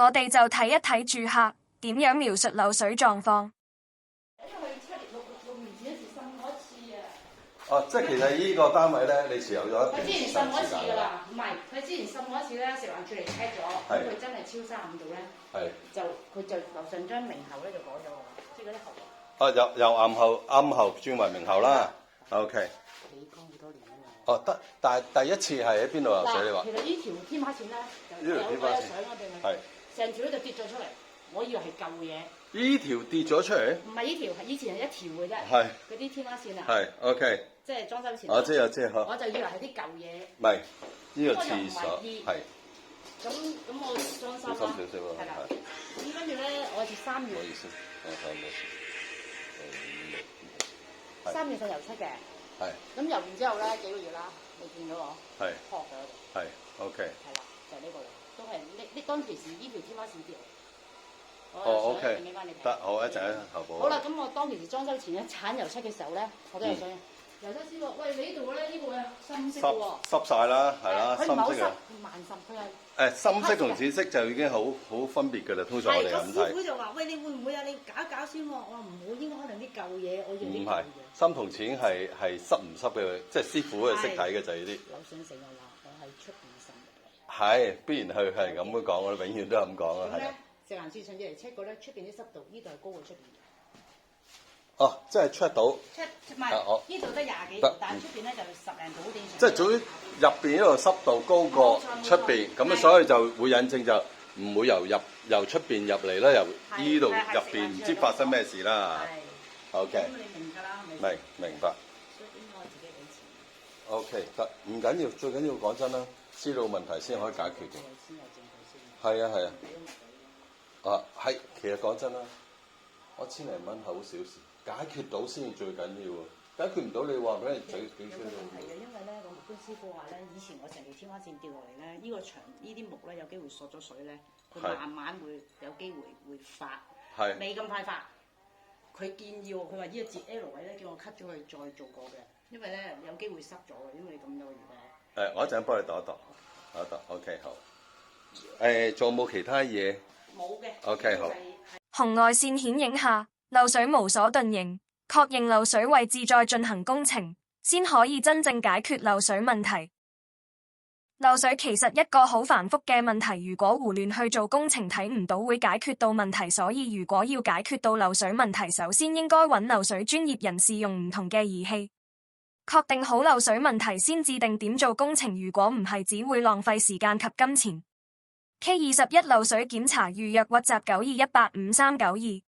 我哋就睇一睇住客點樣描述漏水狀況。因為佢6年前嗰時滲過一次啊。哦，即係其實呢個單位咧，你持有咗一段佢之前滲過一次㗎啦，唔係佢之前滲過一次咧，食環署嚟 check 咗，咁佢真係超35度咧，佢就樓上張明喉咧就改咗喎，即係嗰啲喉。由暗喉轉為明喉啦。OK。起缸好多年啦嘛。哦，得，但係第一次係喺邊度漏水？你話？其實呢條天花線咧，有相我哋咪，成條咧就跌咗出嚟，我以為係舊嘢。呢條跌咗出嚟？唔係呢條，係以前係一條嘅啫。係。嗰啲天花線啊。係 OK。即係裝修前。我知我就以為係啲舊嘢。唔係，呢個廁所係。咁我裝修啦。小心少少喎。係啦。咁跟住咧，我係3月。唔好意思，3月份油漆嘅。係。咁油完之後咧，幾個月啦，你見到我？係。殼咗喺度。係。OK。係啦，就係呢個啦，都係呢當其時呢條天花線跌。哦 OK。得，好，一陣間後補。好啦，咁我當其時裝修前咧鏟油漆嘅時候咧，我都有想。油漆師傅，喂，你呢度咧呢個係深色嘅喎。濕晒啦，係啦，深色嘅。慢滲，佢係。深色同紫色就已經好分別㗎啦，通常我哋咁睇。師傅就話：喂，你會唔會啊？你搞先喎。我話唔會，應該可能啲舊嘢，我用啲舊嘢。唔係，深同淺係濕唔濕嘅，即係師傅係識睇嘅就係呢啲。樓上成日話我係出邊滲入嚟。係，必然係咁樣講，我哋永遠都係咁講啊，係。食環署上次嚟 check 過咧，出邊啲濕度，呢度係高過出邊。哦，即係 check 到。check 唔係，呢度得20幾度，但係出邊咧就10零度正常。即係總之入邊呢度濕度高過出邊，咁所以就會引證就唔會由出邊入嚟啦，由呢度入邊唔知發生咩事啦。OK。咁你明㗎啦，係咪？明白。所以應該我自己俾錢。OK，得，唔緊要，最緊要講真啦，知道問題先可以解決嘅。先有證據先。係啊。係，其實講真啦，我千零蚊係好小事，解決到先至最緊要喎。解決唔到你話俾人嘴幾衰咯。係嘅，因為咧，我木工師傅話咧，以前我成條天花線掉落嚟咧，呢個牆呢啲木咧有機會索咗水咧，佢慢慢會有機會發，未咁快發。佢建議我，佢話呢個節 L 位咧，叫我 cut 咗佢再做過嘅，因為咧有機會濕咗嘅，因為你咁多個月。我一陣幫你度一度，OK 好。仲有冇其他嘢？冇嘅。OK 好。紅外線顯影下，漏水無所遁形，確認漏水位置再進行工程，先可以真正解決漏水問題。漏水其實一個好繁複嘅問題，如果胡亂去做工程，睇唔到會解決到問題。所以如果要解決到漏水問題，首先應該揾漏水專業人士用唔同嘅儀器，確定好漏水問題先至定點做工程。如果唔係，只會浪費時間及金錢。K21 漏水檢查預約WhatsApp 92185392。